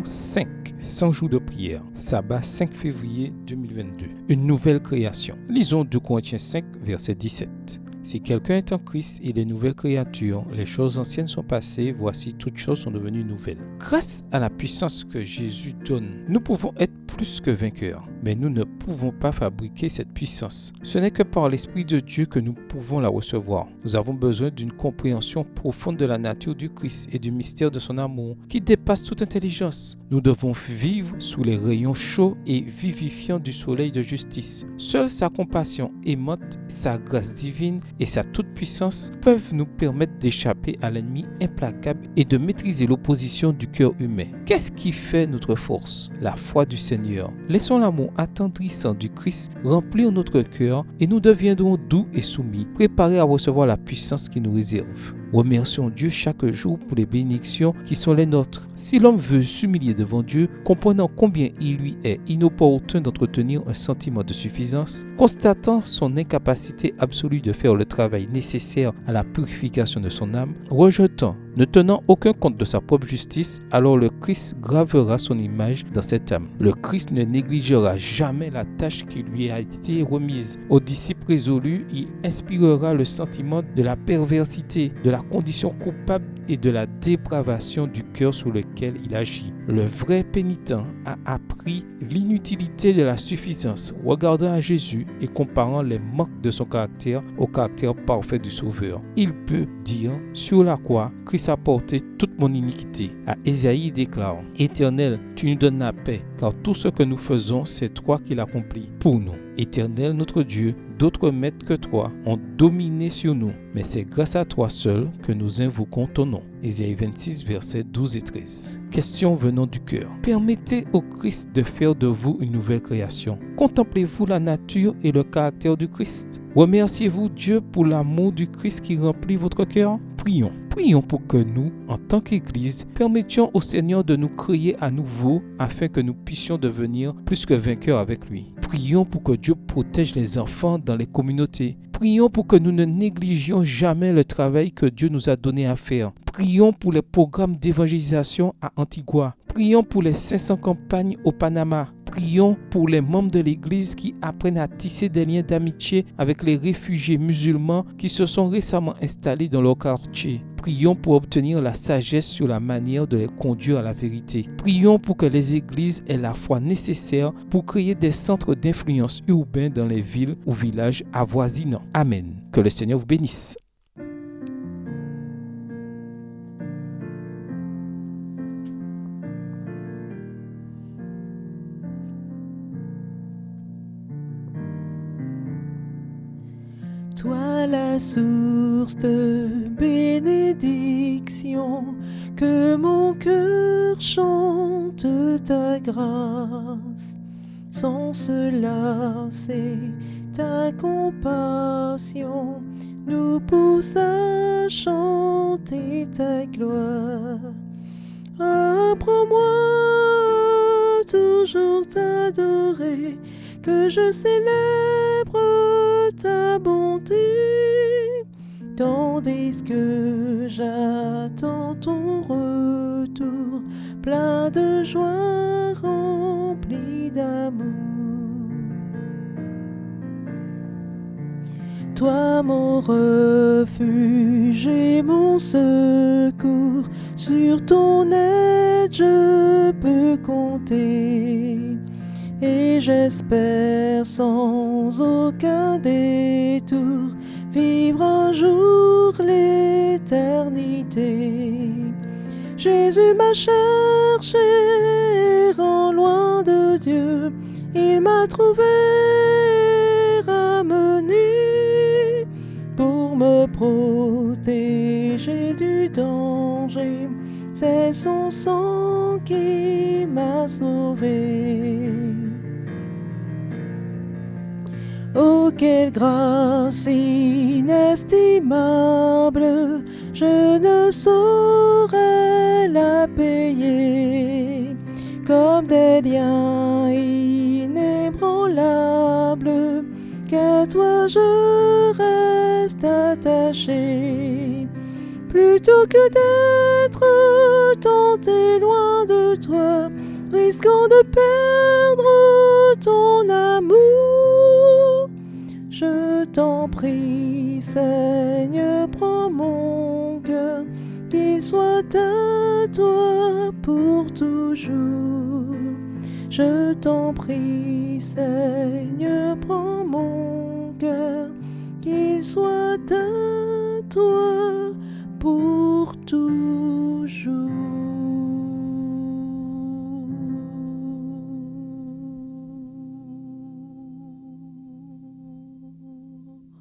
5, 100 jours de prière, sabbat 5 février 2022. Une nouvelle création. Lisons 2 Corinthiens 5, verset 17. Si quelqu'un est en Christ, il est nouvelle créature. Les choses anciennes sont passées, voici toutes choses sont devenues nouvelles. Grâce à la puissance que Jésus donne, nous pouvons être plus que vainqueurs. Mais nous ne pouvons pas fabriquer cette puissance. Ce n'est que par l'Esprit de Dieu que nous pouvons la recevoir. Nous avons besoin d'une compréhension profonde de la nature du Christ et du mystère de son amour qui dépasse toute intelligence. Nous devons vivre sous les rayons chauds et vivifiants du soleil de justice. Seule sa compassion aimante, sa grâce divine et sa toute-puissance peuvent nous permettre d'échapper à l'ennemi implacable et de maîtriser l'opposition du cœur humain. Qu'est-ce qui fait notre force? La foi du Seigneur. Laissons l'amour attendrissant du Christ remplir notre cœur et nous deviendrons doux et soumis, préparés à recevoir la puissance qu'il nous réserve. Remercions Dieu chaque jour pour les bénédictions qui sont les nôtres. Si l'homme veut s'humilier devant Dieu, comprenant combien il lui est inopportun d'entretenir un sentiment de suffisance, constatant son incapacité absolue de faire le travail nécessaire à la purification de son âme, rejetant, ne tenant aucun compte de sa propre justice, alors le Christ gravera son image dans cette âme. Le Christ ne négligera jamais la tâche qui lui a été remise. Aux disciples résolus, il inspirera le sentiment de la perversité, de la condition coupable et de la dépravation du cœur sur lequel il agit. Le vrai pénitent a appris l'inutilité de la suffisance, regardant à Jésus et comparant les manques de son caractère au caractère parfait du Sauveur. Il peut dire, sur la croix, Christ a porté toute mon iniquité. À Ésaïe déclare, Éternel, tu nous donnes la paix, car tout ce que nous faisons, c'est toi qui l'accomplis pour nous. Éternel, notre Dieu, d'autres maîtres que toi ont dominé sur nous, mais c'est grâce à toi seul que nous invoquons ton nom. Ésaïe 26, versets 12 et 13. Question venant du cœur. Permettez au Christ de faire de vous une nouvelle création. Contemplez-vous la nature et le caractère du Christ. Remerciez-vous Dieu pour l'amour du Christ qui remplit votre cœur. Prions. Prions pour que nous, en tant qu'Église, permettions au Seigneur de nous créer à nouveau afin que nous puissions devenir plus que vainqueurs avec lui. Prions pour que Dieu protège les enfants dans les communautés. Prions pour que nous ne négligions jamais le travail que Dieu nous a donné à faire. Prions pour les programmes d'évangélisation à Antigua. Prions pour les 500 campagnes au Panama. Prions pour les membres de l'Église qui apprennent à tisser des liens d'amitié avec les réfugiés musulmans qui se sont récemment installés dans leur quartier. Prions pour obtenir la sagesse sur la manière de les conduire à la vérité. Prions pour que les églises aient la foi nécessaire pour créer des centres d'influence urbains dans les villes ou villages avoisinants. Amen. Que le Seigneur vous bénisse. Toi la source de bénédiction, que mon cœur chante ta grâce. Sans cela, c'est ta compassion nous pousse à chanter ta gloire. Apprends-moi toujours t'adorer, que je célèbre ta bonté, tandis que j'attends ton retour, plein de joie, rempli d'amour. Toi mon refuge et mon secours, sur ton aide je peux compter. Et j'espère sans aucun détour vivre un jour l'éternité. Jésus m'a cherché, errant loin de Dieu, il m'a trouvé, ramené pour me protéger du danger. C'est son sang qui m'a sauvé. Oh, quelle grâce inestimable, je ne saurais la payer. Comme des liens inébranlables, qu'à toi je reste attaché. Plutôt que d'être tenté loin de de toi, risquant de perdre ton amour. Je t'en prie, Seigneur, prends mon cœur, qu'il soit à toi pour toujours. Je t'en prie, Seigneur, prends mon cœur, qu'il soit à toi pour toujours.